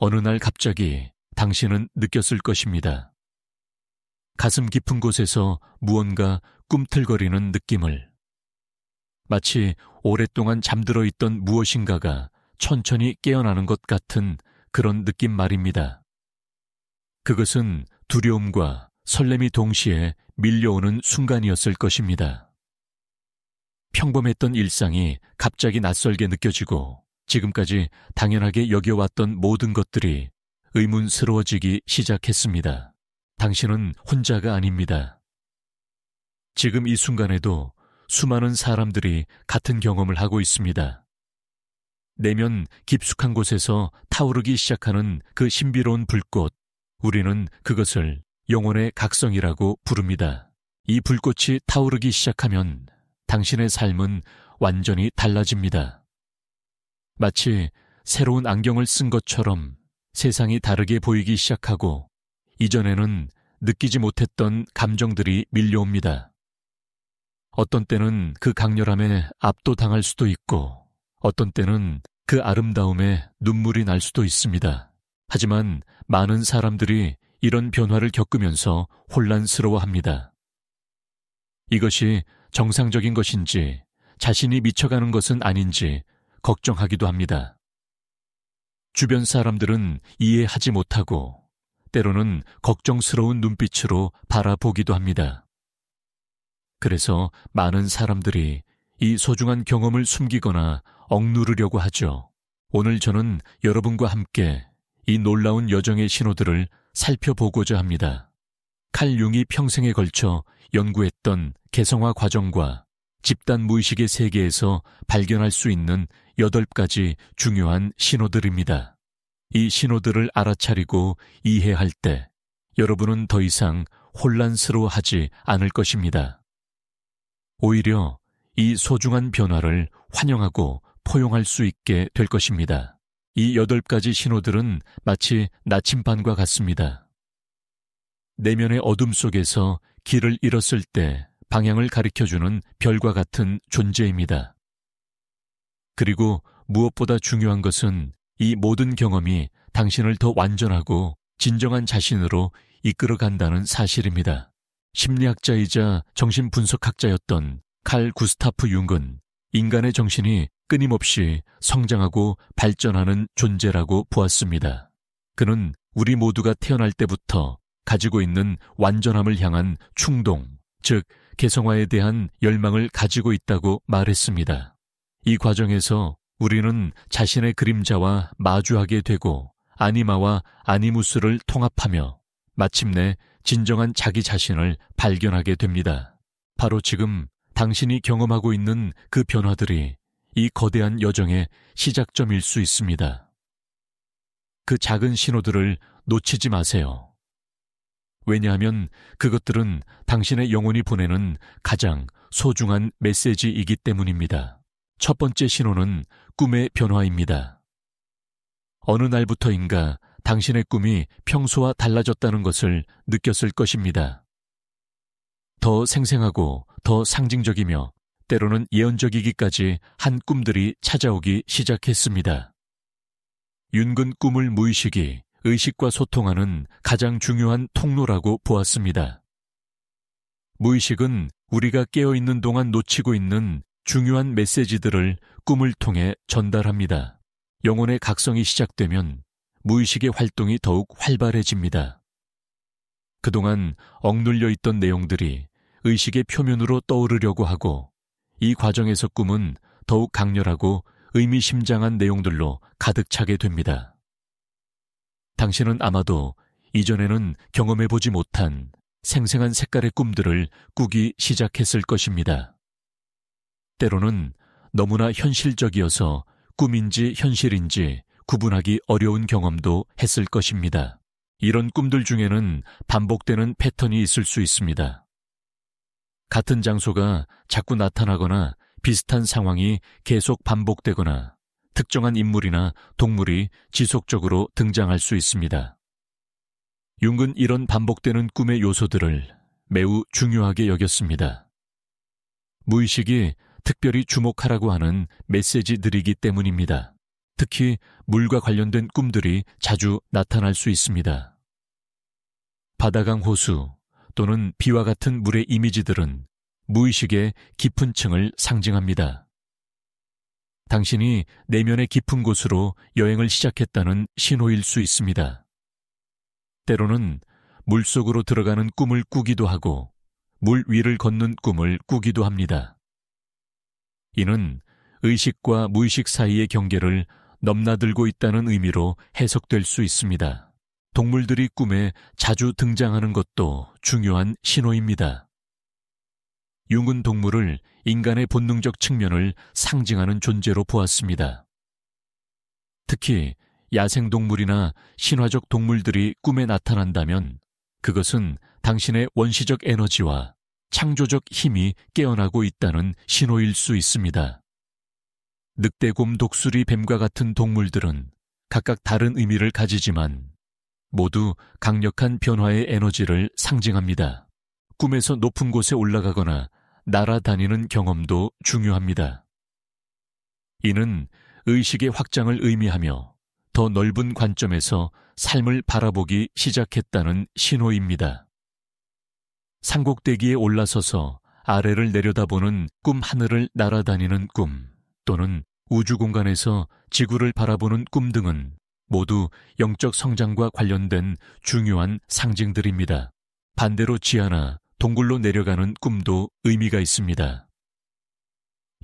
어느 날 갑자기 당신은 느꼈을 것입니다. 가슴 깊은 곳에서 무언가 꿈틀거리는 느낌을. 마치 오랫동안 잠들어 있던 무엇인가가 천천히 깨어나는 것 같은 그런 느낌 말입니다. 그것은 두려움과 설렘이 동시에 밀려오는 순간이었을 것입니다. 평범했던 일상이 갑자기 낯설게 느껴지고 지금까지 당연하게 여겨왔던 모든 것들이 의문스러워지기 시작했습니다. 당신은 혼자가 아닙니다. 지금 이 순간에도 수많은 사람들이 같은 경험을 하고 있습니다. 내면 깊숙한 곳에서 타오르기 시작하는 그 신비로운 불꽃, 우리는 그것을 영혼의 각성이라고 부릅니다. 이 불꽃이 타오르기 시작하면 당신의 삶은 완전히 달라집니다. 마치 새로운 안경을 쓴 것처럼 세상이 다르게 보이기 시작하고 이전에는 느끼지 못했던 감정들이 밀려옵니다. 어떤 때는 그 강렬함에 압도당할 수도 있고 어떤 때는 그 아름다움에 눈물이 날 수도 있습니다. 하지만 많은 사람들이 이런 변화를 겪으면서 혼란스러워합니다. 이것이 정상적인 것인지 자신이 미쳐가는 것은 아닌지 걱정하기도 합니다. 주변 사람들은 이해하지 못하고 때로는 걱정스러운 눈빛으로 바라보기도 합니다. 그래서 많은 사람들이 이 소중한 경험을 숨기거나 억누르려고 하죠. 오늘 저는 여러분과 함께 이 놀라운 여정의 신호들을 살펴보고자 합니다. 칼 융이 평생에 걸쳐 연구했던 개성화 과정과 집단 무의식의 세계에서 발견할 수 있는 8가지 중요한 신호들입니다. 이 신호들을 알아차리고 이해할 때 여러분은 더 이상 혼란스러워하지 않을 것입니다. 오히려 이 소중한 변화를 환영하고 포용할 수 있게 될 것입니다. 이 8가지 신호들은 마치 나침반과 같습니다. 내면의 어둠 속에서 길을 잃었을 때 방향을 가리켜주는 별과 같은 존재입니다. 그리고 무엇보다 중요한 것은 이 모든 경험이 당신을 더 완전하고 진정한 자신으로 이끌어간다는 사실입니다. 심리학자이자 정신분석학자였던 칼 구스타프 융은 인간의 정신이 끊임없이 성장하고 발전하는 존재라고 보았습니다. 그는 우리 모두가 태어날 때부터 가지고 있는 완전함을 향한 충동, 즉 개성화에 대한 열망을 가지고 있다고 말했습니다. 이 과정에서 우리는 자신의 그림자와 마주하게 되고 아니마와 아니무스를 통합하며 마침내 진정한 자기 자신을 발견하게 됩니다. 바로 지금 당신이 경험하고 있는 그 변화들이 이 거대한 여정의 시작점일 수 있습니다. 그 작은 신호들을 놓치지 마세요. 왜냐하면 그것들은 당신의 영혼이 보내는 가장 소중한 메시지이기 때문입니다. 첫 번째 신호는 꿈의 변화입니다. 어느 날부터인가 당신의 꿈이 평소와 달라졌다는 것을 느꼈을 것입니다. 더 생생하고 더 상징적이며 때로는 예언적이기까지 한 꿈들이 찾아오기 시작했습니다. 윤근 꿈을 무의식이 의식과 소통하는 가장 중요한 통로라고 보았습니다. 무의식은 우리가 깨어있는 동안 놓치고 있는 중요한 메시지들을 꿈을 통해 전달합니다. 영혼의 각성이 시작되면 무의식의 활동이 더욱 활발해집니다. 그동안 억눌려 있던 내용들이 의식의 표면으로 떠오르려고 하고 이 과정에서 꿈은 더욱 강렬하고 의미심장한 내용들로 가득 차게 됩니다. 당신은 아마도 이전에는 경험해보지 못한 생생한 색깔의 꿈들을 꾸기 시작했을 것입니다. 때로는 너무나 현실적이어서 꿈인지 현실인지 구분하기 어려운 경험도 했을 것입니다. 이런 꿈들 중에는 반복되는 패턴이 있을 수 있습니다. 같은 장소가 자꾸 나타나거나 비슷한 상황이 계속 반복되거나 특정한 인물이나 동물이 지속적으로 등장할 수 있습니다. 융은 이런 반복되는 꿈의 요소들을 매우 중요하게 여겼습니다. 무의식이 특별히 주목하라고 하는 메시지들이기 때문입니다. 특히 물과 관련된 꿈들이 자주 나타날 수 있습니다. 바다강 호수 또는 비와 같은 물의 이미지들은 무의식의 깊은 층을 상징합니다. 당신이 내면의 깊은 곳으로 여행을 시작했다는 신호일 수 있습니다. 때로는 물속으로 들어가는 꿈을 꾸기도 하고 물 위를 걷는 꿈을 꾸기도 합니다. 이는 의식과 무의식 사이의 경계를 넘나들고 있다는 의미로 해석될 수 있습니다. 동물들이 꿈에 자주 등장하는 것도 중요한 신호입니다. 융은 동물을 인간의 본능적 측면을 상징하는 존재로 보았습니다. 특히 야생동물이나 신화적 동물들이 꿈에 나타난다면 그것은 당신의 원시적 에너지와 창조적 힘이 깨어나고 있다는 신호일 수 있습니다. 늑대곰, 독수리, 뱀과 같은 동물들은 각각 다른 의미를 가지지만 모두 강력한 변화의 에너지를 상징합니다. 꿈에서 높은 곳에 올라가거나 날아다니는 경험도 중요합니다. 이는 의식의 확장을 의미하며 더 넓은 관점에서 삶을 바라보기 시작했다는 신호입니다. 산꼭대기에 올라서서 아래를 내려다보는 꿈, 하늘을 날아다니는 꿈 또는 우주 공간에서 지구를 바라보는 꿈 등은 모두 영적 성장과 관련된 중요한 상징들입니다. 반대로 지하나 동굴로 내려가는 꿈도 의미가 있습니다.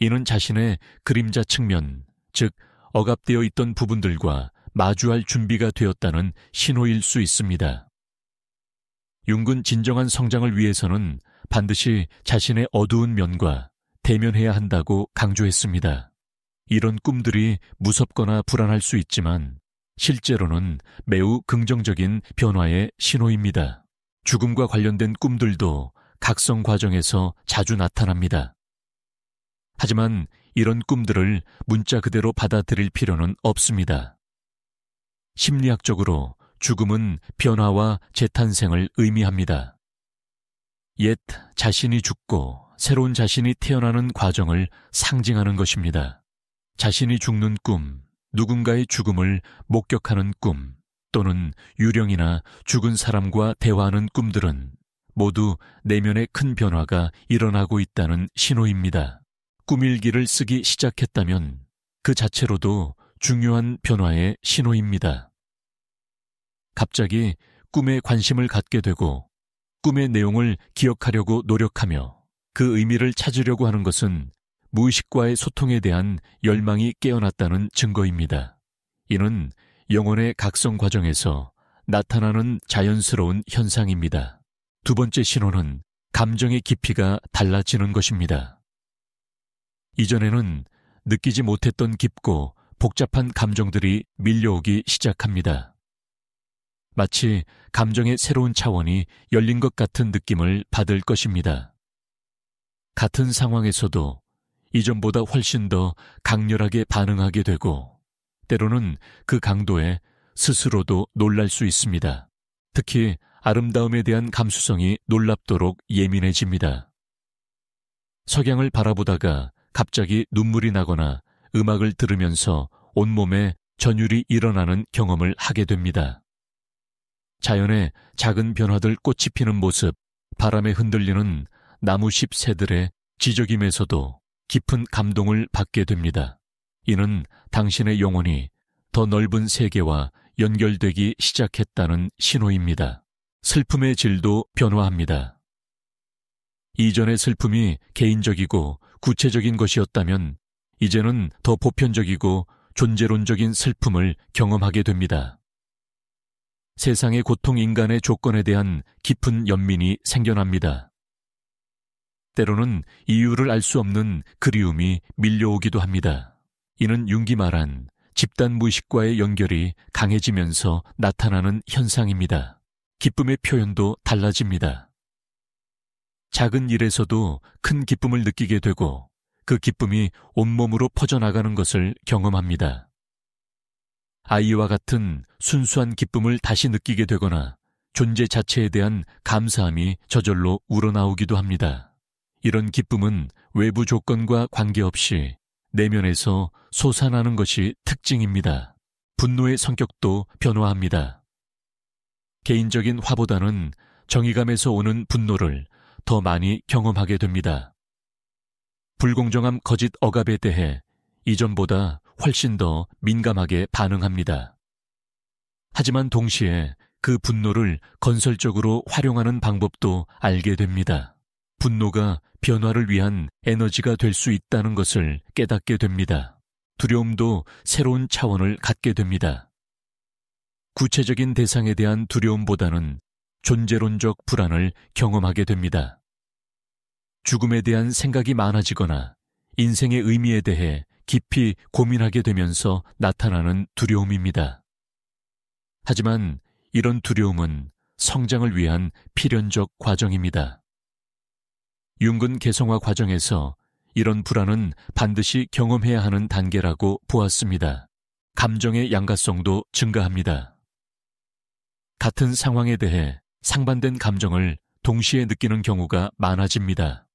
이는 자신의 그림자 측면, 즉 억압되어 있던 부분들과 마주할 준비가 되었다는 신호일 수 있습니다. 융은 진정한 성장을 위해서는 반드시 자신의 어두운 면과 대면해야 한다고 강조했습니다. 이런 꿈들이 무섭거나 불안할 수 있지만 실제로는 매우 긍정적인 변화의 신호입니다. 죽음과 관련된 꿈들도 각성 과정에서 자주 나타납니다. 하지만 이런 꿈들을 문자 그대로 받아들일 필요는 없습니다. 심리학적으로 죽음은 변화와 재탄생을 의미합니다. 옛 자신이 죽고 새로운 자신이 태어나는 과정을 상징하는 것입니다. 자신이 죽는 꿈, 누군가의 죽음을 목격하는 꿈, 또는 유령이나 죽은 사람과 대화하는 꿈들은 모두 내면의 큰 변화가 일어나고 있다는 신호입니다. 꿈일기를 쓰기 시작했다면 그 자체로도 중요한 변화의 신호입니다. 갑자기 꿈에 관심을 갖게 되고 꿈의 내용을 기억하려고 노력하며 그 의미를 찾으려고 하는 것은 무의식과의 소통에 대한 열망이 깨어났다는 증거입니다. 이는 영혼의 각성 과정에서 나타나는 자연스러운 현상입니다. 두 번째 신호는 감정의 깊이가 달라지는 것입니다. 이전에는 느끼지 못했던 깊고 복잡한 감정들이 밀려오기 시작합니다. 마치 감정의 새로운 차원이 열린 것 같은 느낌을 받을 것입니다. 같은 상황에서도 이전보다 훨씬 더 강렬하게 반응하게 되고 때로는 그 강도에 스스로도 놀랄 수 있습니다. 특히 아름다움에 대한 감수성이 놀랍도록 예민해집니다. 석양을 바라보다가 갑자기 눈물이 나거나 음악을 들으면서 온몸에 전율이 일어나는 경험을 하게 됩니다. 자연의 작은 변화들, 꽃이 피는 모습, 바람에 흔들리는 나무잎 새들의 지저김에서도 깊은 감동을 받게 됩니다. 이는 당신의 영혼이 더 넓은 세계와 연결되기 시작했다는 신호입니다. 슬픔의 질도 변화합니다. 이전의 슬픔이 개인적이고 구체적인 것이었다면 이제는 더 보편적이고 존재론적인 슬픔을 경험하게 됩니다. 세상의 고통, 인간의 조건에 대한 깊은 연민이 생겨납니다. 때로는 이유를 알 수 없는 그리움이 밀려오기도 합니다. 이는 융이 말한 집단 무의식과의 연결이 강해지면서 나타나는 현상입니다. 기쁨의 표현도 달라집니다. 작은 일에서도 큰 기쁨을 느끼게 되고 그 기쁨이 온몸으로 퍼져나가는 것을 경험합니다. 아이와 같은 순수한 기쁨을 다시 느끼게 되거나 존재 자체에 대한 감사함이 저절로 우러나오기도 합니다. 이런 기쁨은 외부 조건과 관계없이 내면에서 솟아나는 것이 특징입니다. 분노의 성격도 변화합니다. 개인적인 화보다는 정의감에서 오는 분노를 더 많이 경험하게 됩니다. 불공정함 거짓 억압에 대해 이전보다 훨씬 더 민감하게 반응합니다. 하지만 동시에 그 분노를 건설적으로 활용하는 방법도 알게 됩니다. 분노가 변화를 위한 에너지가 될 수 있다는 것을 깨닫게 됩니다. 두려움도 새로운 차원을 갖게 됩니다. 구체적인 대상에 대한 두려움보다는 존재론적 불안을 경험하게 됩니다. 죽음에 대한 생각이 많아지거나 인생의 의미에 대해 깊이 고민하게 되면서 나타나는 두려움입니다. 하지만 이런 두려움은 성장을 위한 필연적 과정입니다. 융근 개성화 과정에서 이런 불안은 반드시 경험해야 하는 단계라고 보았습니다. 감정의 양가성도 증가합니다. 같은 상황에 대해 상반된 감정을 동시에 느끼는 경우가 많아집니다.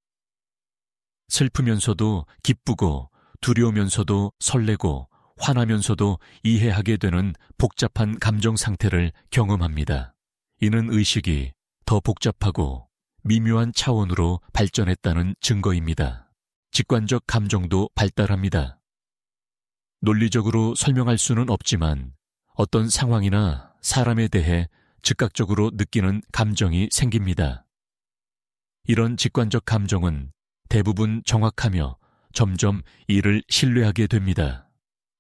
슬프면서도 기쁘고 두려우면서도 설레고 화나면서도 이해하게 되는 복잡한 감정 상태를 경험합니다. 이는 의식이 더 복잡하고 미묘한 차원으로 발전했다는 증거입니다. 직관적 감정도 발달합니다. 논리적으로 설명할 수는 없지만 어떤 상황이나 사람에 대해 즉각적으로 느끼는 감정이 생깁니다. 이런 직관적 감정은 대부분 정확하며 점점 이를 신뢰하게 됩니다.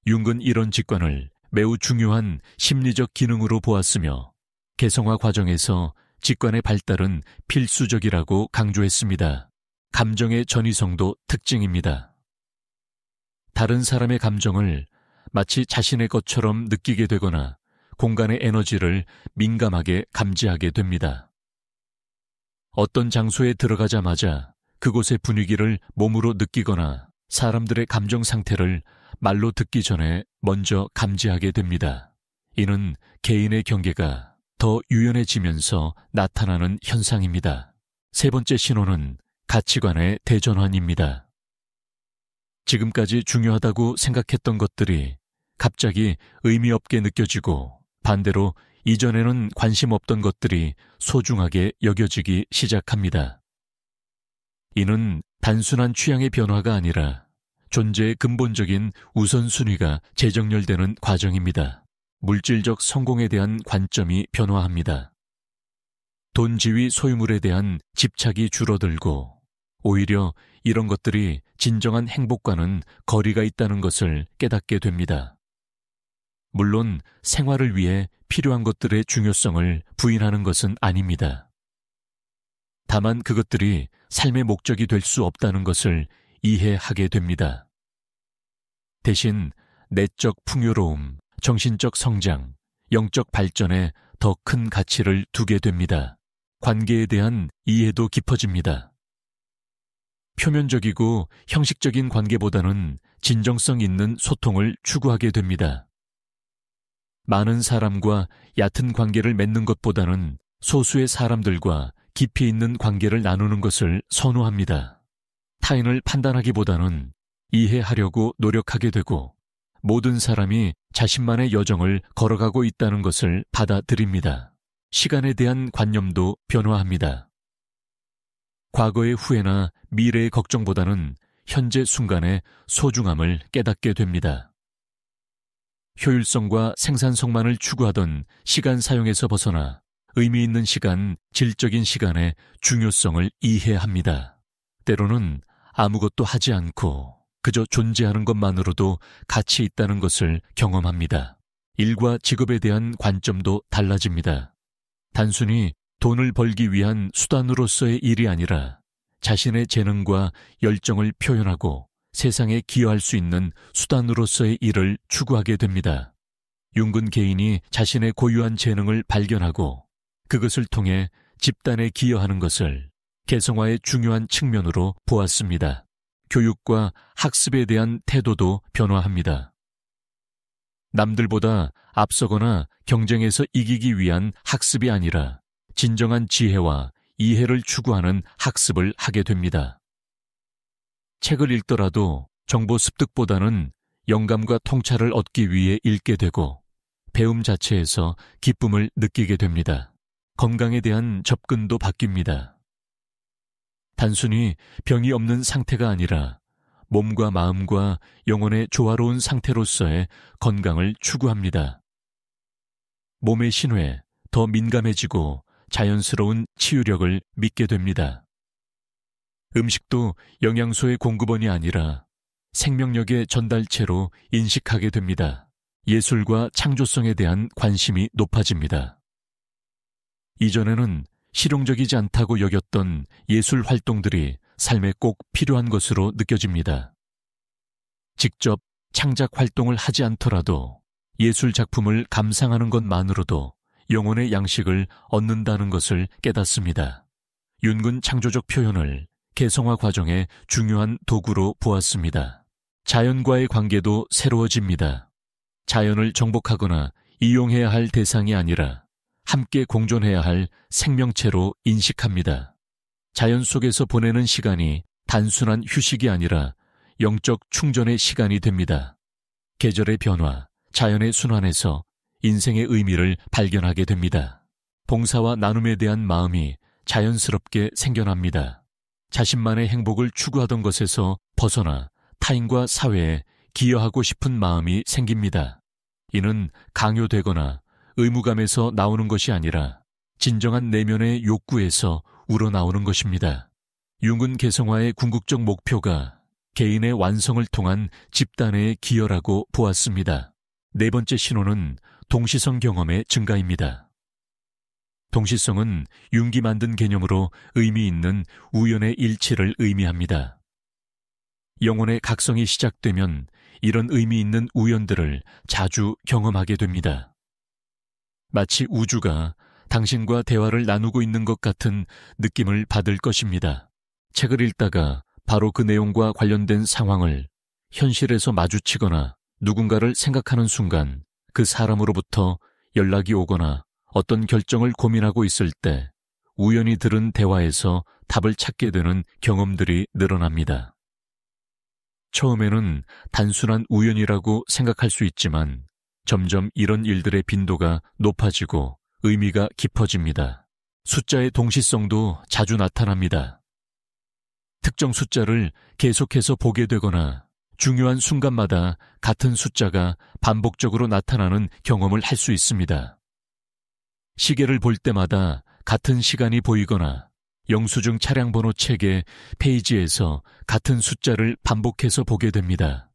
융은 이런 직관을 매우 중요한 심리적 기능으로 보았으며 개성화 과정에서 직관의 발달은 필수적이라고 강조했습니다. 감정의 전이성도 특징입니다. 다른 사람의 감정을 마치 자신의 것처럼 느끼게 되거나 공간의 에너지를 민감하게 감지하게 됩니다. 어떤 장소에 들어가자마자 그곳의 분위기를 몸으로 느끼거나 사람들의 감정 상태를 말로 듣기 전에 먼저 감지하게 됩니다. 이는 개인의 경계가 더 유연해지면서 나타나는 현상입니다. 세 번째 신호는 가치관의 대전환입니다. 지금까지 중요하다고 생각했던 것들이 갑자기 의미 없게 느껴지고 반대로 이전에는 관심 없던 것들이 소중하게 여겨지기 시작합니다. 이는 단순한 취향의 변화가 아니라 존재의 근본적인 우선순위가 재정렬되는 과정입니다. 물질적 성공에 대한 관점이 변화합니다. 돈, 지위, 소유물에 대한 집착이 줄어들고 오히려 이런 것들이 진정한 행복과는 거리가 있다는 것을 깨닫게 됩니다. 물론 생활을 위해 필요한 것들의 중요성을 부인하는 것은 아닙니다. 다만 그것들이 삶의 목적이 될 수 없다는 것을 이해하게 됩니다. 대신 내적 풍요로움, 정신적 성장, 영적 발전에 더 큰 가치를 두게 됩니다. 관계에 대한 이해도 깊어집니다. 표면적이고 형식적인 관계보다는 진정성 있는 소통을 추구하게 됩니다. 많은 사람과 얕은 관계를 맺는 것보다는 소수의 사람들과 깊이 있는 관계를 나누는 것을 선호합니다. 타인을 판단하기보다는 이해하려고 노력하게 되고 모든 사람이 자신만의 여정을 걸어가고 있다는 것을 받아들입니다. 시간에 대한 관념도 변화합니다. 과거의 후회나 미래의 걱정보다는 현재 순간의 소중함을 깨닫게 됩니다. 효율성과 생산성만을 추구하던 시간 사용에서 벗어나 의미 있는 시간, 질적인 시간의 중요성을 이해합니다. 때로는 아무것도 하지 않고 그저 존재하는 것만으로도 가치 있다는 것을 경험합니다. 일과 직업에 대한 관점도 달라집니다. 단순히 돈을 벌기 위한 수단으로서의 일이 아니라 자신의 재능과 열정을 표현하고 세상에 기여할 수 있는 수단으로서의 일을 추구하게 됩니다. 융근 개인이 자신의 고유한 재능을 발견하고 그것을 통해 집단에 기여하는 것을 개성화의 중요한 측면으로 보았습니다. 교육과 학습에 대한 태도도 변화합니다. 남들보다 앞서거나 경쟁에서 이기기 위한 학습이 아니라 진정한 지혜와 이해를 추구하는 학습을 하게 됩니다. 책을 읽더라도 정보 습득보다는 영감과 통찰을 얻기 위해 읽게 되고 배움 자체에서 기쁨을 느끼게 됩니다. 건강에 대한 접근도 바뀝니다. 단순히 병이 없는 상태가 아니라 몸과 마음과 영혼의 조화로운 상태로서의 건강을 추구합니다. 몸의 신회에 더 민감해지고 자연스러운 치유력을 믿게 됩니다. 음식도 영양소의 공급원이 아니라 생명력의 전달체로 인식하게 됩니다. 예술과 창조성에 대한 관심이 높아집니다. 이전에는 실용적이지 않다고 여겼던 예술 활동들이 삶에 꼭 필요한 것으로 느껴집니다. 직접 창작 활동을 하지 않더라도 예술 작품을 감상하는 것만으로도 영혼의 양식을 얻는다는 것을 깨닫습니다. 윤근 창조적 표현을 개성화 과정의 중요한 도구로 보았습니다. 자연과의 관계도 새로워집니다. 자연을 정복하거나 이용해야 할 대상이 아니라 함께 공존해야 할 생명체로 인식합니다. 자연 속에서 보내는 시간이 단순한 휴식이 아니라 영적 충전의 시간이 됩니다. 계절의 변화, 자연의 순환에서 인생의 의미를 발견하게 됩니다. 봉사와 나눔에 대한 마음이 자연스럽게 생겨납니다. 자신만의 행복을 추구하던 것에서 벗어나 타인과 사회에 기여하고 싶은 마음이 생깁니다. 이는 강요되거나 의무감에서 나오는 것이 아니라 진정한 내면의 욕구에서 우러나오는 것입니다. 윤근 개성화의 궁극적 목표가 개인의 완성을 통한 집단의 기여라고 보았습니다. 네 번째 신호는 동시성 경험의 증가입니다. 동시성은 윤기 만든 개념으로 의미 있는 우연의 일치를 의미합니다. 영혼의 각성이 시작되면 이런 의미 있는 우연들을 자주 경험하게 됩니다. 마치 우주가 당신과 대화를 나누고 있는 것 같은 느낌을 받을 것입니다. 책을 읽다가 바로 그 내용과 관련된 상황을 현실에서 마주치거나 누군가를 생각하는 순간 그 사람으로부터 연락이 오거나 어떤 결정을 고민하고 있을 때 우연히 들은 대화에서 답을 찾게 되는 경험들이 늘어납니다. 처음에는 단순한 우연이라고 생각할 수 있지만 점점 이런 일들의 빈도가 높아지고 의미가 깊어집니다. 숫자의 동시성도 자주 나타납니다. 특정 숫자를 계속해서 보게 되거나 중요한 순간마다 같은 숫자가 반복적으로 나타나는 경험을 할 수 있습니다. 시계를 볼 때마다 같은 시간이 보이거나 영수증 차량 번호 책의 페이지에서 같은 숫자를 반복해서 보게 됩니다.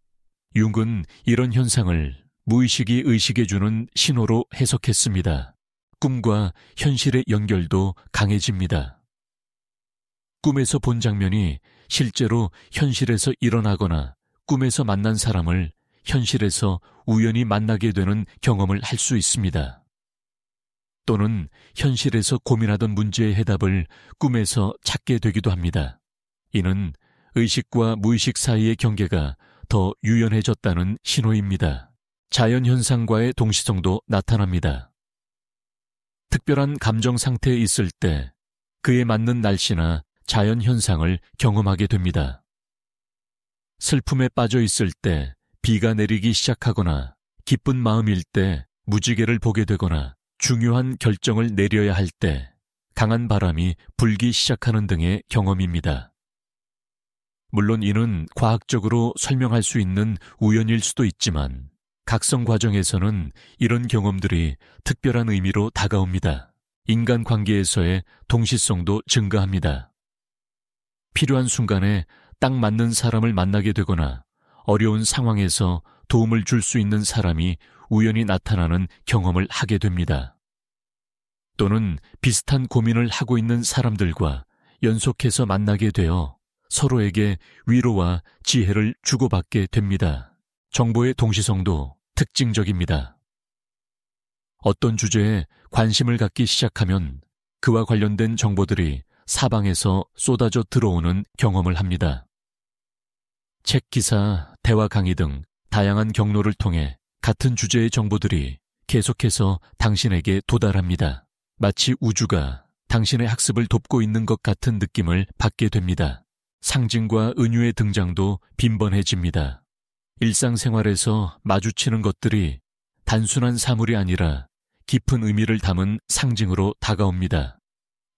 융은 이런 현상을 무의식이 의식해주는 신호로 해석했습니다. 꿈과 현실의 연결도 강해집니다. 꿈에서 본 장면이 실제로 현실에서 일어나거나 꿈에서 만난 사람을 현실에서 우연히 만나게 되는 경험을 할 수 있습니다. 또는 현실에서 고민하던 문제의 해답을 꿈에서 찾게 되기도 합니다. 이는 의식과 무의식 사이의 경계가 더 유연해졌다는 신호입니다. 자연현상과의 동시성도 나타납니다. 특별한 감정 상태에 있을 때 그에 맞는 날씨나 자연현상을 경험하게 됩니다. 슬픔에 빠져 있을 때 비가 내리기 시작하거나 기쁜 마음일 때 무지개를 보게 되거나 중요한 결정을 내려야 할 때 강한 바람이 불기 시작하는 등의 경험입니다. 물론 이는 과학적으로 설명할 수 있는 우연일 수도 있지만 각성 과정에서는 이런 경험들이 특별한 의미로 다가옵니다. 인간 관계에서의 동시성도 증가합니다. 필요한 순간에 딱 맞는 사람을 만나게 되거나 어려운 상황에서 도움을 줄 수 있는 사람이 우연히 나타나는 경험을 하게 됩니다. 또는 비슷한 고민을 하고 있는 사람들과 연속해서 만나게 되어 서로에게 위로와 지혜를 주고받게 됩니다. 정보의 동시성도 특징적입니다. 어떤 주제에 관심을 갖기 시작하면 그와 관련된 정보들이 사방에서 쏟아져 들어오는 경험을 합니다. 책 기사, 대화 강의 등 다양한 경로를 통해 같은 주제의 정보들이 계속해서 당신에게 도달합니다. 마치 우주가 당신의 학습을 돕고 있는 것 같은 느낌을 받게 됩니다. 상징과 은유의 등장도 빈번해집니다. 일상생활에서 마주치는 것들이 단순한 사물이 아니라 깊은 의미를 담은 상징으로 다가옵니다.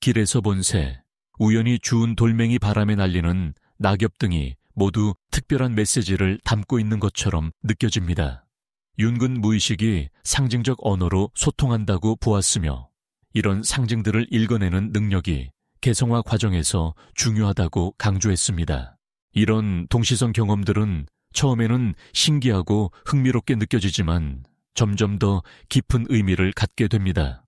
길에서 본 새, 우연히 주운 돌멩이 바람에 날리는 낙엽 등이 모두 특별한 메시지를 담고 있는 것처럼 느껴집니다. 윤근 무의식이 상징적 언어로 소통한다고 보았으며 이런 상징들을 읽어내는 능력이 개성화 과정에서 중요하다고 강조했습니다. 이런 동시성 경험들은 처음에는 신기하고 흥미롭게 느껴지지만 점점 더 깊은 의미를 갖게 됩니다.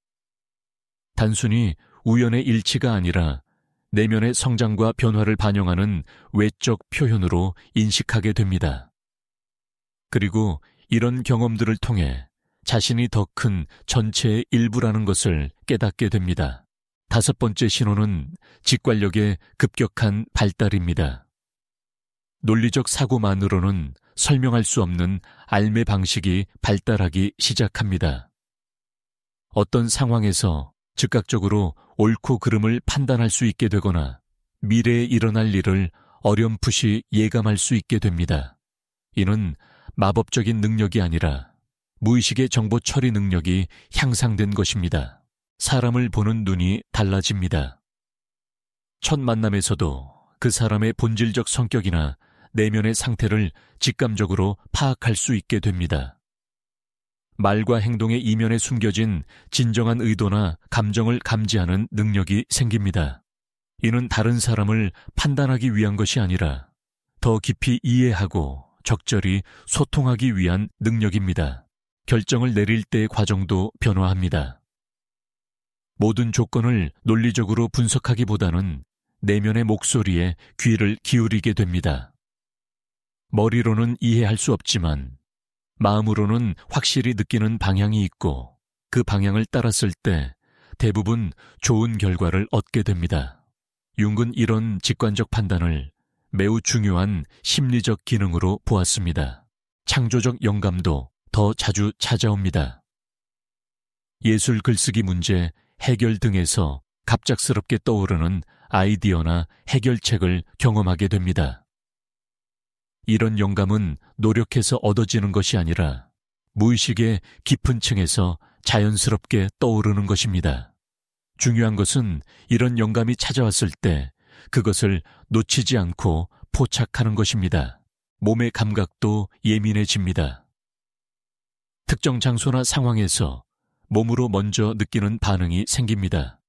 단순히 우연의 일치가 아니라 내면의 성장과 변화를 반영하는 외적 표현으로 인식하게 됩니다. 그리고 이런 경험들을 통해 자신이 더 큰 전체의 일부라는 것을 깨닫게 됩니다. 5번째 신호는 직관력의 급격한 발달입니다. 논리적 사고만으로는 설명할 수 없는 알매 방식이 발달하기 시작합니다. 어떤 상황에서 즉각적으로 옳고 그름을 판단할 수 있게 되거나 미래에 일어날 일을 어렴풋이 예감할 수 있게 됩니다. 이는 마법적인 능력이 아니라 무의식의 정보 처리 능력이 향상된 것입니다. 사람을 보는 눈이 달라집니다. 첫 만남에서도 그 사람의 본질적 성격이나 내면의 상태를 직감적으로 파악할 수 있게 됩니다. 말과 행동의 이면에 숨겨진 진정한 의도나 감정을 감지하는 능력이 생깁니다. 이는 다른 사람을 판단하기 위한 것이 아니라 더 깊이 이해하고 적절히 소통하기 위한 능력입니다. 결정을 내릴 때의 과정도 변화합니다. 모든 조건을 논리적으로 분석하기보다는 내면의 목소리에 귀를 기울이게 됩니다. 머리로는 이해할 수 없지만 마음으로는 확실히 느끼는 방향이 있고 그 방향을 따랐을 때 대부분 좋은 결과를 얻게 됩니다. 융은 이런 직관적 판단을 매우 중요한 심리적 기능으로 보았습니다. 창조적 영감도 더 자주 찾아옵니다. 예술 글쓰기 문제, 해결 등에서 갑작스럽게 떠오르는 아이디어나 해결책을 경험하게 됩니다. 이런 영감은 노력해서 얻어지는 것이 아니라 무의식의 깊은 층에서 자연스럽게 떠오르는 것입니다. 중요한 것은 이런 영감이 찾아왔을 때 그것을 놓치지 않고 포착하는 것입니다. 몸의 감각도 예민해집니다. 특정 장소나 상황에서 몸으로 먼저 느끼는 반응이 생깁니다.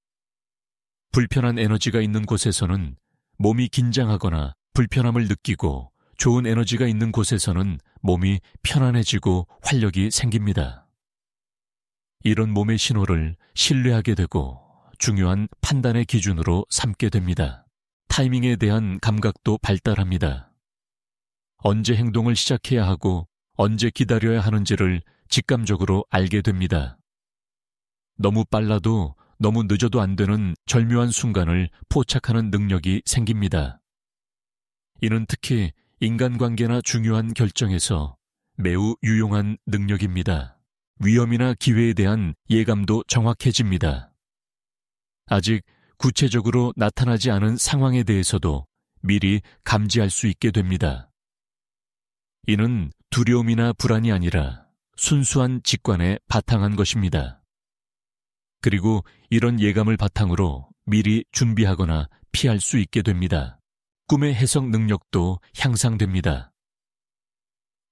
불편한 에너지가 있는 곳에서는 몸이 긴장하거나 불편함을 느끼고 좋은 에너지가 있는 곳에서는 몸이 편안해지고 활력이 생깁니다. 이런 몸의 신호를 신뢰하게 되고 중요한 판단의 기준으로 삼게 됩니다. 타이밍에 대한 감각도 발달합니다. 언제 행동을 시작해야 하고 언제 기다려야 하는지를 직감적으로 알게 됩니다. 너무 빨라도 너무 늦어도 안 되는 절묘한 순간을 포착하는 능력이 생깁니다. 이는 특히 인간관계나 중요한 결정에서 매우 유용한 능력입니다. 위험이나 기회에 대한 예감도 정확해집니다. 아직 구체적으로 나타나지 않은 상황에 대해서도 미리 감지할 수 있게 됩니다. 이는 두려움이나 불안이 아니라 순수한 직관에 바탕한 것입니다. 그리고 이런 예감을 바탕으로 미리 준비하거나 피할 수 있게 됩니다. 꿈의 해석 능력도 향상됩니다.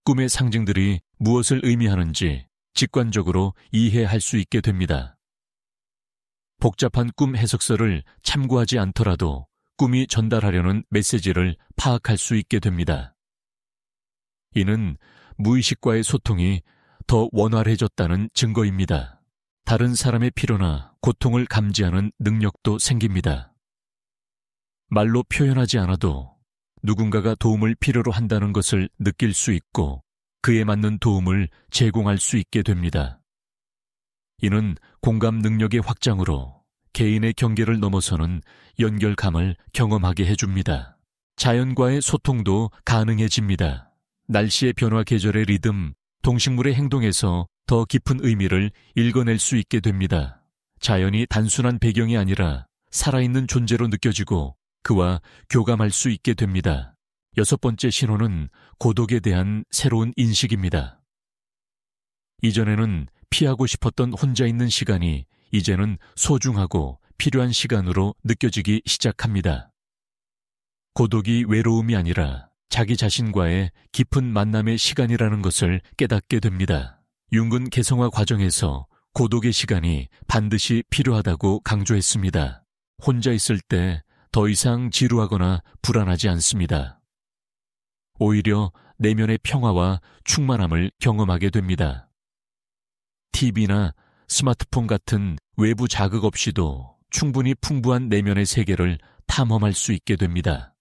꿈의 상징들이 무엇을 의미하는지 직관적으로 이해할 수 있게 됩니다. 복잡한 꿈 해석서를 참고하지 않더라도 꿈이 전달하려는 메시지를 파악할 수 있게 됩니다. 이는 무의식과의 소통이 더 원활해졌다는 증거입니다. 다른 사람의 필요나 고통을 감지하는 능력도 생깁니다. 말로 표현하지 않아도 누군가가 도움을 필요로 한다는 것을 느낄 수 있고 그에 맞는 도움을 제공할 수 있게 됩니다. 이는 공감 능력의 확장으로 개인의 경계를 넘어서는 연결감을 경험하게 해줍니다. 자연과의 소통도 가능해집니다. 날씨의 변화, 계절의 리듬, 동식물의 행동에서 더 깊은 의미를 읽어낼 수 있게 됩니다. 자연이 단순한 배경이 아니라 살아있는 존재로 느껴지고 그와 교감할 수 있게 됩니다. 여섯 번째 신호는 고독에 대한 새로운 인식입니다. 이전에는 피하고 싶었던 혼자 있는 시간이 이제는 소중하고 필요한 시간으로 느껴지기 시작합니다. 고독이 외로움이 아니라 자기 자신과의 깊은 만남의 시간이라는 것을 깨닫게 됩니다. 융근 개성화 과정에서 고독의 시간이 반드시 필요하다고 강조했습니다. 혼자 있을 때 더 이상 지루하거나 불안하지 않습니다. 오히려 내면의 평화와 충만함을 경험하게 됩니다. TV나 스마트폰 같은 외부 자극 없이도 충분히 풍부한 내면의 세계를 탐험할 수 있게 됩니다.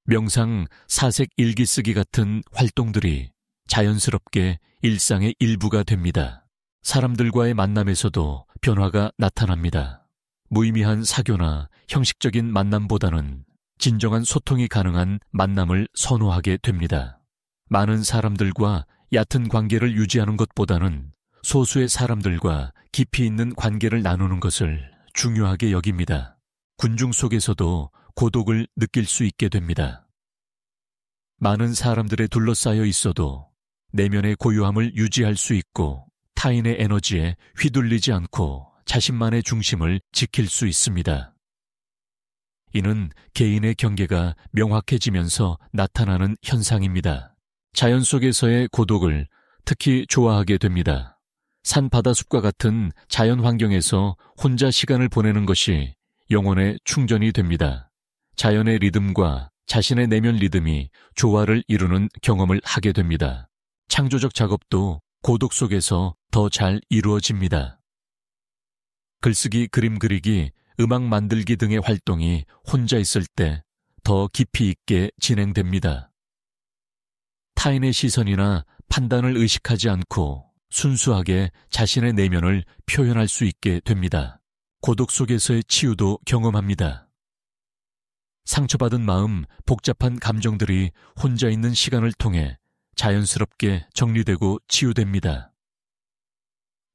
명상, 사색 일기 쓰기 같은 활동들이 자연스럽게 일상의 일부가 됩니다. 사람들과의 만남에서도 변화가 나타납니다. 무의미한 사교나 형식적인 만남보다는 진정한 소통이 가능한 만남을 선호하게 됩니다. 많은 사람들과 얕은 관계를 유지하는 것보다는 소수의 사람들과 깊이 있는 관계를 나누는 것을 중요하게 여깁니다. 군중 속에서도 고독을 느낄 수 있게 됩니다. 많은 사람들에 둘러싸여 있어도 내면의 고요함을 유지할 수 있고 타인의 에너지에 휘둘리지 않고 자신만의 중심을 지킬 수 있습니다. 이는 개인의 경계가 명확해지면서 나타나는 현상입니다. 자연 속에서의 고독을 특히 좋아하게 됩니다. 산, 바다, 숲과 같은 자연 환경에서 혼자 시간을 보내는 것이 영혼의 충전이 됩니다. 자연의 리듬과 자신의 내면 리듬이 조화를 이루는 경험을 하게 됩니다. 창조적 작업도 고독 속에서 더 잘 이루어집니다. 글쓰기, 그림 그리기, 음악 만들기 등의 활동이 혼자 있을 때 더 깊이 있게 진행됩니다. 타인의 시선이나 판단을 의식하지 않고 순수하게 자신의 내면을 표현할 수 있게 됩니다. 고독 속에서의 치유도 경험합니다. 상처받은 마음, 복잡한 감정들이 혼자 있는 시간을 통해 자연스럽게 정리되고 치유됩니다.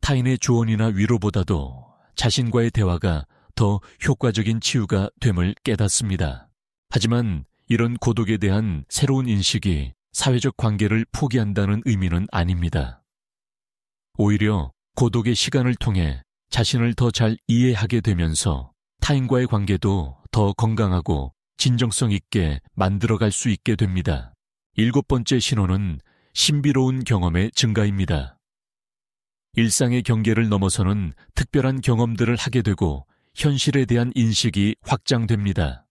타인의 조언이나 위로보다도 자신과의 대화가 더 효과적인 치유가 됨을 깨닫습니다. 하지만 이런 고독에 대한 새로운 인식이 사회적 관계를 포기한다는 의미는 아닙니다. 오히려 고독의 시간을 통해 자신을 더 잘 이해하게 되면서 타인과의 관계도 더 건강하고 진정성 있게 만들어갈 수 있게 됩니다. 일곱 번째 신호는 신비로운 경험의 증가입니다. 일상의 경계를 넘어서는 특별한 경험들을 하게 되고 현실에 대한 인식이 확장됩니다.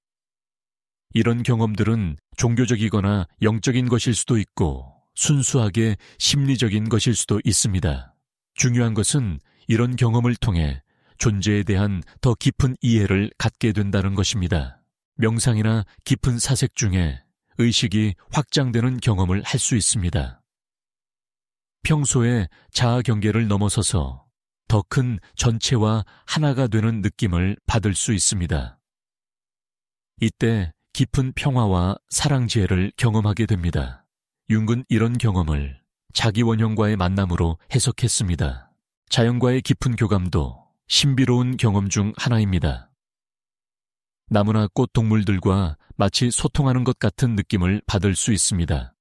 이런 경험들은 종교적이거나 영적인 것일 수도 있고 순수하게 심리적인 것일 수도 있습니다. 중요한 것은 이런 경험을 통해 존재에 대한 더 깊은 이해를 갖게 된다는 것입니다. 명상이나 깊은 사색 중에 의식이 확장되는 경험을 할 수 있습니다. 평소에 자아 경계를 넘어서서 더 큰 전체와 하나가 되는 느낌을 받을 수 있습니다. 이때 깊은 평화와 사랑 지혜를 경험하게 됩니다. 융은 이런 경험을 자기 원형과의 만남으로 해석했습니다. 자연과의 깊은 교감도 신비로운 경험 중 하나입니다. 나무나 꽃, 동물들과 마치 소통하는 것 같은 느낌을 받을 수 있습니다.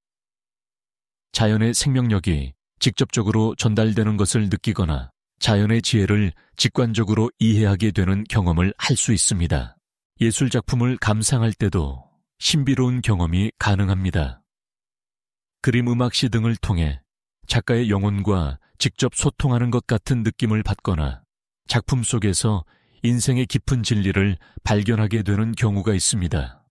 자연의 생명력이 직접적으로 전달되는 것을 느끼거나 자연의 지혜를 직관적으로 이해하게 되는 경험을 할 수 있습니다. 예술 작품을 감상할 때도 신비로운 경험이 가능합니다. 그림, 음악, 시 등을 통해 작가의 영혼과 직접 소통하는 것 같은 느낌을 받거나 작품 속에서 인생의 깊은 진리를 발견하게 되는 경우가 있습니다.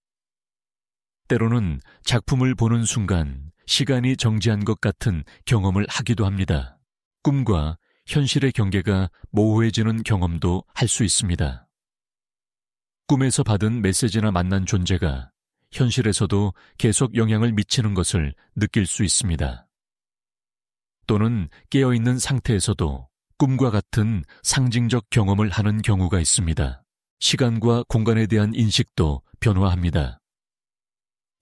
때로는 작품을 보는 순간 시간이 정지한 것 같은 경험을 하기도 합니다. 꿈과 현실의 경계가 모호해지는 경험도 할 수 있습니다. 꿈에서 받은 메시지나 만난 존재가 현실에서도 계속 영향을 미치는 것을 느낄 수 있습니다. 또는 깨어있는 상태에서도 꿈과 같은 상징적 경험을 하는 경우가 있습니다. 시간과 공간에 대한 인식도 변화합니다.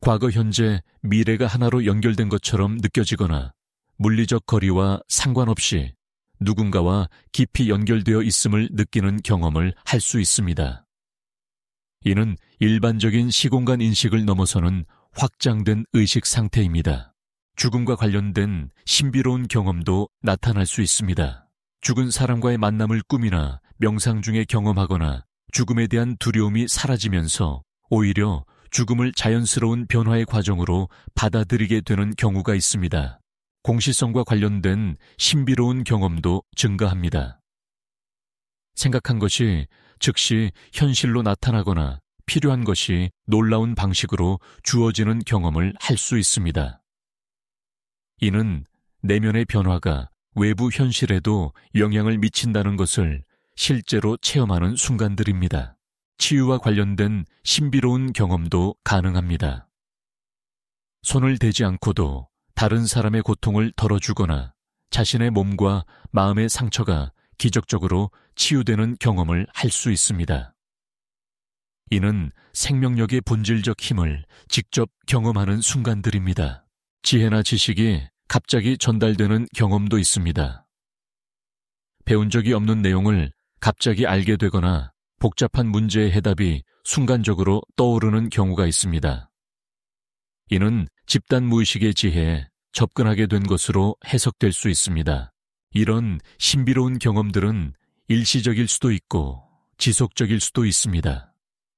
과거, 현재, 미래가 하나로 연결된 것처럼 느껴지거나 물리적 거리와 상관없이 누군가와 깊이 연결되어 있음을 느끼는 경험을 할 수 있습니다. 이는 일반적인 시공간 인식을 넘어서는 확장된 의식 상태입니다. 죽음과 관련된 신비로운 경험도 나타날 수 있습니다. 죽은 사람과의 만남을 꿈이나 명상 중에 경험하거나 죽음에 대한 두려움이 사라지면서 오히려 죽음을 자연스러운 변화의 과정으로 받아들이게 되는 경우가 있습니다. 공시성과 관련된 신비로운 경험도 증가합니다. 생각한 것이 즉시 현실로 나타나거나 필요한 것이 놀라운 방식으로 주어지는 경험을 할 수 있습니다. 이는 내면의 변화가 외부 현실에도 영향을 미친다는 것을 실제로 체험하는 순간들입니다. 치유와 관련된 신비로운 경험도 가능합니다. 손을 대지 않고도 다른 사람의 고통을 덜어주거나 자신의 몸과 마음의 상처가 기적적으로 치유되는 경험을 할 수 있습니다. 이는 생명력의 본질적 힘을 직접 경험하는 순간들입니다. 지혜나 지식이 갑자기 전달되는 경험도 있습니다. 배운 적이 없는 내용을 갑자기 알게 되거나 복잡한 문제의 해답이 순간적으로 떠오르는 경우가 있습니다. 이는 집단 무의식의 지혜에 접근하게 된 것으로 해석될 수 있습니다. 이런 신비로운 경험들은 일시적일 수도 있고 지속적일 수도 있습니다.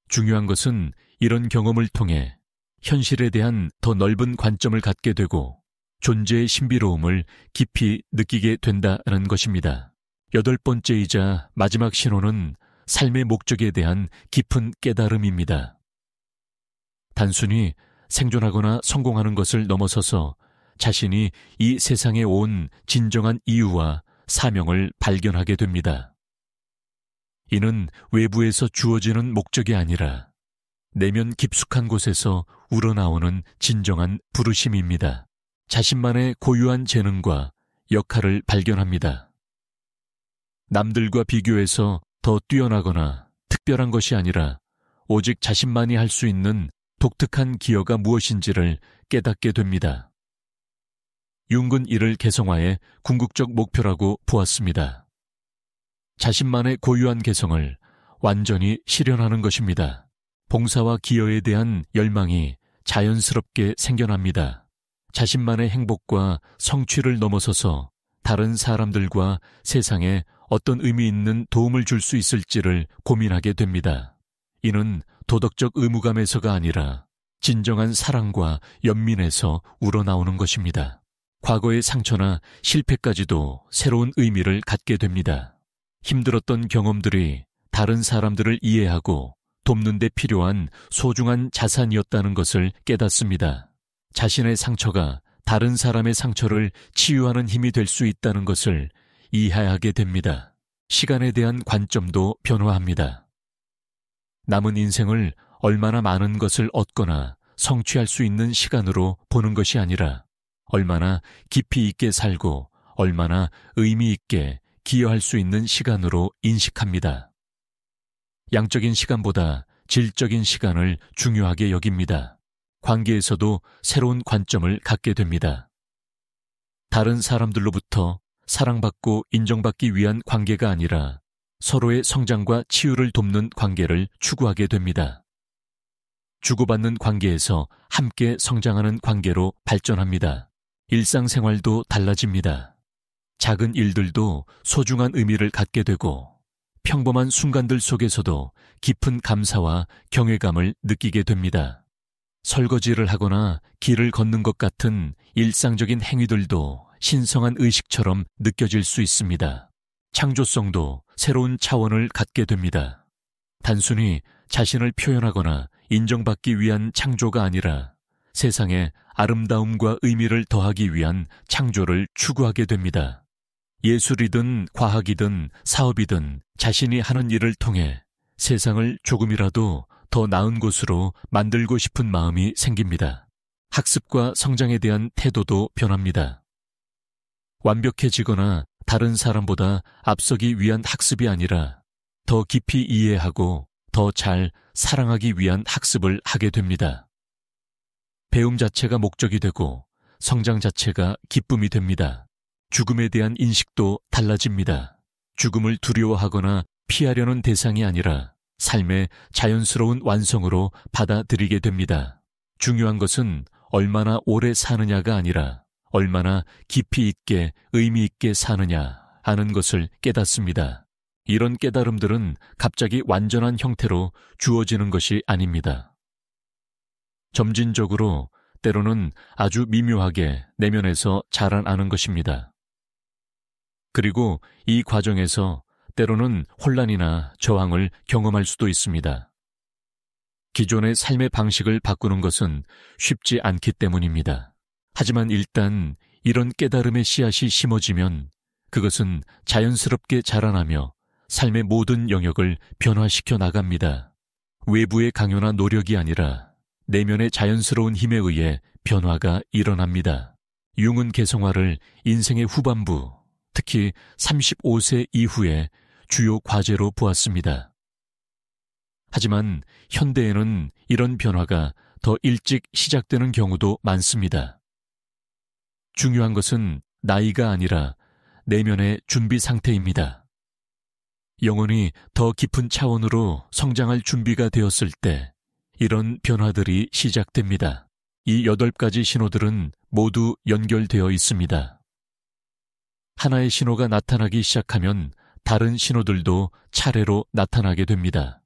중요한 것은 이런 경험을 통해 현실에 대한 더 넓은 관점을 갖게 되고 존재의 신비로움을 깊이 느끼게 된다는 것입니다. 8번째이자 마지막 신호는 삶의 목적에 대한 깊은 깨달음입니다. 단순히 생존하거나 성공하는 것을 넘어서서 자신이 이 세상에 온 진정한 이유와 사명을 발견하게 됩니다. 이는 외부에서 주어지는 목적이 아니라 내면 깊숙한 곳에서 우러나오는 진정한 부르심입니다. 자신만의 고유한 재능과 역할을 발견합니다. 남들과 비교해서 더 뛰어나거나 특별한 것이 아니라 오직 자신만이 할 수 있는 독특한 기여가 무엇인지를 깨닫게 됩니다. 융은 이를 개성화의 궁극적 목표라고 보았습니다. 자신만의 고유한 개성을 완전히 실현하는 것입니다. 봉사와 기여에 대한 열망이 자연스럽게 생겨납니다. 자신만의 행복과 성취를 넘어서서 다른 사람들과 세상에 어떤 의미 있는 도움을 줄 수 있을지를 고민하게 됩니다. 이는 도덕적 의무감에서가 아니라 진정한 사랑과 연민에서 우러나오는 것입니다. 과거의 상처나 실패까지도 새로운 의미를 갖게 됩니다. 힘들었던 경험들이 다른 사람들을 이해하고 돕는 데 필요한 소중한 자산이었다는 것을 깨닫습니다. 자신의 상처가 다른 사람의 상처를 치유하는 힘이 될 수 있다는 것을 이해하게 됩니다. 시간에 대한 관점도 변화합니다. 남은 인생을 얼마나 많은 것을 얻거나 성취할 수 있는 시간으로 보는 것이 아니라 얼마나 깊이 있게 살고 얼마나 의미 있게 기여할 수 있는 시간으로 인식합니다. 양적인 시간보다 질적인 시간을 중요하게 여깁니다. 관계에서도 새로운 관점을 갖게 됩니다. 다른 사람들로부터 사랑받고 인정받기 위한 관계가 아니라 서로의 성장과 치유를 돕는 관계를 추구하게 됩니다. 주고받는 관계에서 함께 성장하는 관계로 발전합니다. 일상생활도 달라집니다. 작은 일들도 소중한 의미를 갖게 되고 평범한 순간들 속에서도 깊은 감사와 경외감을 느끼게 됩니다. 설거지를 하거나 길을 걷는 것 같은 일상적인 행위들도 신성한 의식처럼 느껴질 수 있습니다. 창조성도 새로운 차원을 갖게 됩니다. 단순히 자신을 표현하거나 인정받기 위한 창조가 아니라 세상에 아름다움과 의미를 더하기 위한 창조를 추구하게 됩니다. 예술이든 과학이든 사업이든 자신이 하는 일을 통해 세상을 조금이라도 더 나은 곳으로 만들고 싶은 마음이 생깁니다. 학습과 성장에 대한 태도도 변합니다. 완벽해지거나 다른 사람보다 앞서기 위한 학습이 아니라 더 깊이 이해하고 더 잘 사랑하기 위한 학습을 하게 됩니다. 배움 자체가 목적이 되고 성장 자체가 기쁨이 됩니다. 죽음에 대한 인식도 달라집니다. 죽음을 두려워하거나 피하려는 대상이 아니라 삶의 자연스러운 완성으로 받아들이게 됩니다. 중요한 것은 얼마나 오래 사느냐가 아니라 얼마나 깊이 있게 의미 있게 사느냐 하는 것을 깨닫습니다. 이런 깨달음들은 갑자기 완전한 형태로 주어지는 것이 아닙니다. 점진적으로 때로는 아주 미묘하게 내면에서 자라나는 것입니다. 그리고 이 과정에서 때로는 혼란이나 저항을 경험할 수도 있습니다. 기존의 삶의 방식을 바꾸는 것은 쉽지 않기 때문입니다. 하지만 일단 이런 깨달음의 씨앗이 심어지면 그것은 자연스럽게 자라나며 삶의 모든 영역을 변화시켜 나갑니다. 외부의 강요나 노력이 아니라 내면의 자연스러운 힘에 의해 변화가 일어납니다. 융은 개성화를 인생의 후반부, 특히 35세 이후에 주요 과제로 보았습니다. 하지만 현대에는 이런 변화가 더 일찍 시작되는 경우도 많습니다. 중요한 것은 나이가 아니라 내면의 준비 상태입니다. 영혼이 더 깊은 차원으로 성장할 준비가 되었을 때 이런 변화들이 시작됩니다. 이 8가지 신호들은 모두 연결되어 있습니다. 하나의 신호가 나타나기 시작하면 다른 신호들도 차례로 나타나게 됩니다.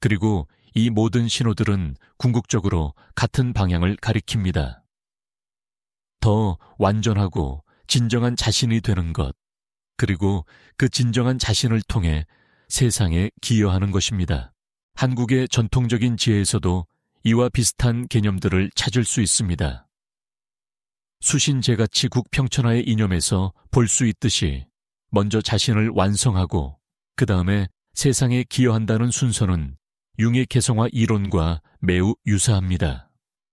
그리고 이 모든 신호들은 궁극적으로 같은 방향을 가리킵니다. 더 완전하고 진정한 자신이 되는 것, 그리고 그 진정한 자신을 통해 세상에 기여하는 것입니다. 한국의 전통적인 지혜에서도 이와 비슷한 개념들을 찾을 수 있습니다. 수신제가치 국평천하의 이념에서 볼 수 있듯이 먼저 자신을 완성하고 그 다음에 세상에 기여한다는 순서는 융의 개성화 이론과 매우 유사합니다.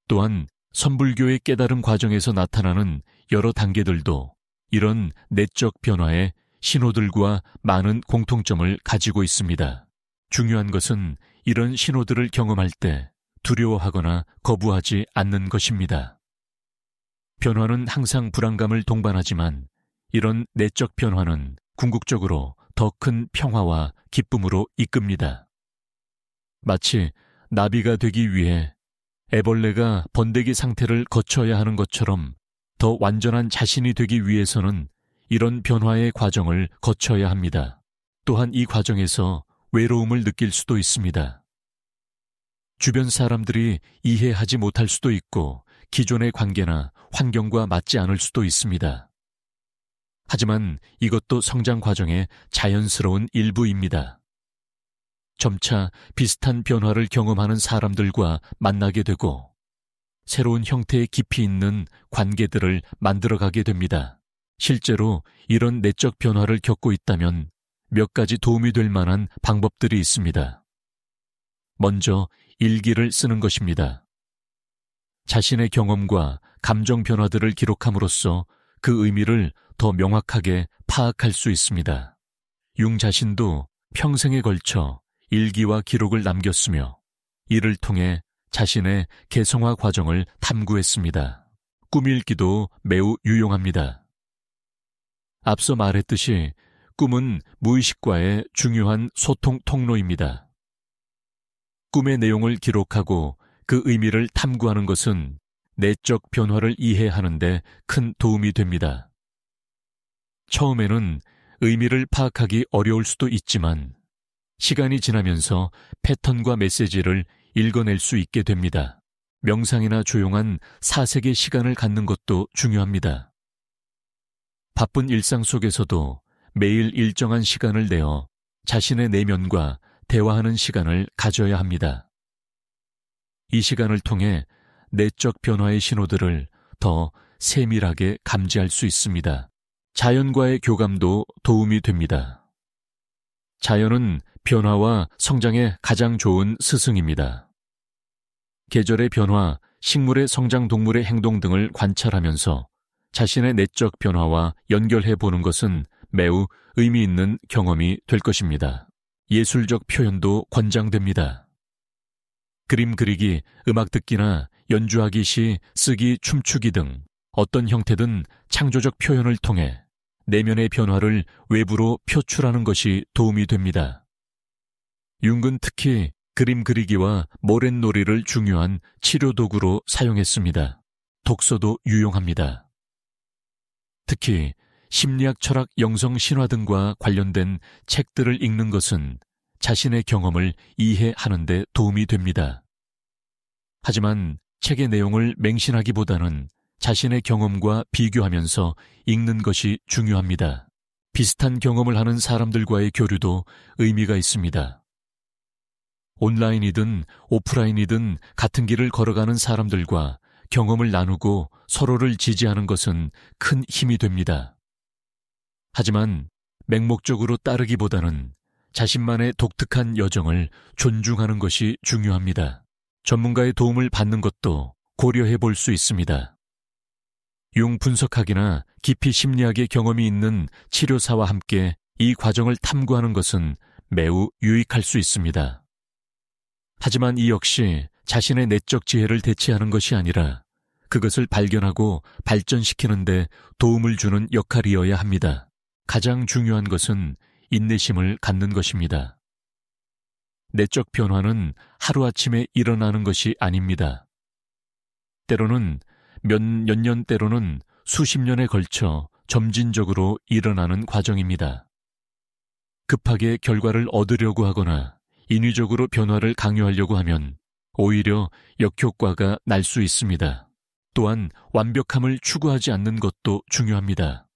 또한 선불교의 깨달음 과정에서 나타나는 여러 단계들도 이런 내적 변화의 신호들과 많은 공통점을 가지고 있습니다. 중요한 것은 이런 신호들을 경험할 때 두려워하거나 거부하지 않는 것입니다. 변화는 항상 불안감을 동반하지만 이런 내적 변화는 궁극적으로 더 큰 평화와 기쁨으로 이끕니다. 마치 나비가 되기 위해 애벌레가 번데기 상태를 거쳐야 하는 것처럼 더 완전한 자신이 되기 위해서는 이런 변화의 과정을 거쳐야 합니다. 또한 이 과정에서 외로움을 느낄 수도 있습니다. 주변 사람들이 이해하지 못할 수도 있고 기존의 관계나 환경과 맞지 않을 수도 있습니다. 하지만 이것도 성장 과정의 자연스러운 일부입니다. 점차 비슷한 변화를 경험하는 사람들과 만나게 되고 새로운 형태의 깊이 있는 관계들을 만들어가게 됩니다. 실제로 이런 내적 변화를 겪고 있다면 몇 가지 도움이 될 만한 방법들이 있습니다. 먼저 일기를 쓰는 것입니다. 자신의 경험과 감정 변화들을 기록함으로써 그 의미를 더 명확하게 파악할 수 있습니다. 융 자신도 평생에 걸쳐 일기와 기록을 남겼으며 이를 통해 자신의 개성화 과정을 탐구했습니다. 꿈일기도 매우 유용합니다. 앞서 말했듯이 꿈은 무의식과의 중요한 소통 통로입니다. 꿈의 내용을 기록하고 그 의미를 탐구하는 것은 내적 변화를 이해하는 데 큰 도움이 됩니다. 처음에는 의미를 파악하기 어려울 수도 있지만 시간이 지나면서 패턴과 메시지를 읽어낼 수 있게 됩니다. 명상이나 조용한 사색의 시간을 갖는 것도 중요합니다. 바쁜 일상 속에서도 매일 일정한 시간을 내어 자신의 내면과 대화하는 시간을 가져야 합니다. 이 시간을 통해 내적 변화의 신호들을 더 세밀하게 감지할 수 있습니다. 자연과의 교감도 도움이 됩니다. 자연은 변화와 성장에 가장 좋은 스승입니다. 계절의 변화, 식물의 성장, 동물의 행동 등을 관찰하면서 자신의 내적 변화와 연결해 보는 것은 매우 의미 있는 경험이 될 것입니다. 예술적 표현도 권장됩니다. 그림 그리기, 음악 듣기나 연주하기 시 쓰기, 춤추기 등 어떤 형태든 창조적 표현을 통해 내면의 변화를 외부로 표출하는 것이 도움이 됩니다. 융은 특히 그림 그리기와 모랫놀이를 중요한 치료 도구로 사용했습니다. 독서도 유용합니다. 특히 심리학, 철학, 영성, 신화 등과 관련된 책들을 읽는 것은 자신의 경험을 이해하는 데 도움이 됩니다. 하지만 책의 내용을 맹신하기보다는 자신의 경험과 비교하면서 읽는 것이 중요합니다. 비슷한 경험을 하는 사람들과의 교류도 의미가 있습니다. 온라인이든 오프라인이든 같은 길을 걸어가는 사람들과 경험을 나누고 서로를 지지하는 것은 큰 힘이 됩니다. 하지만 맹목적으로 따르기보다는 자신만의 독특한 여정을 존중하는 것이 중요합니다. 전문가의 도움을 받는 것도 고려해 볼 수 있습니다. 융 분석학이나 깊이 심리학의 경험이 있는 치료사와 함께 이 과정을 탐구하는 것은 매우 유익할 수 있습니다. 하지만 이 역시 자신의 내적 지혜를 대체하는 것이 아니라 그것을 발견하고 발전시키는 데 도움을 주는 역할이어야 합니다. 가장 중요한 것은 인내심을 갖는 것입니다. 내적 변화는 하루아침에 일어나는 것이 아닙니다. 때로는 몇 년 때로는 수십 년에 걸쳐 점진적으로 일어나는 과정입니다. 급하게 결과를 얻으려고 하거나 인위적으로 변화를 강요하려고 하면 오히려 역효과가 날 수 있습니다. 또한 완벽함을 추구하지 않는 것도 중요합니다.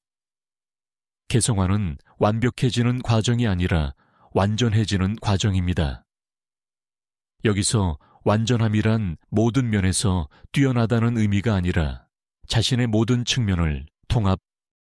개성화는 완벽해지는 과정이 아니라 완전해지는 과정입니다. 여기서 완전함이란 모든 면에서 뛰어나다는 의미가 아니라 자신의 모든 측면을 통합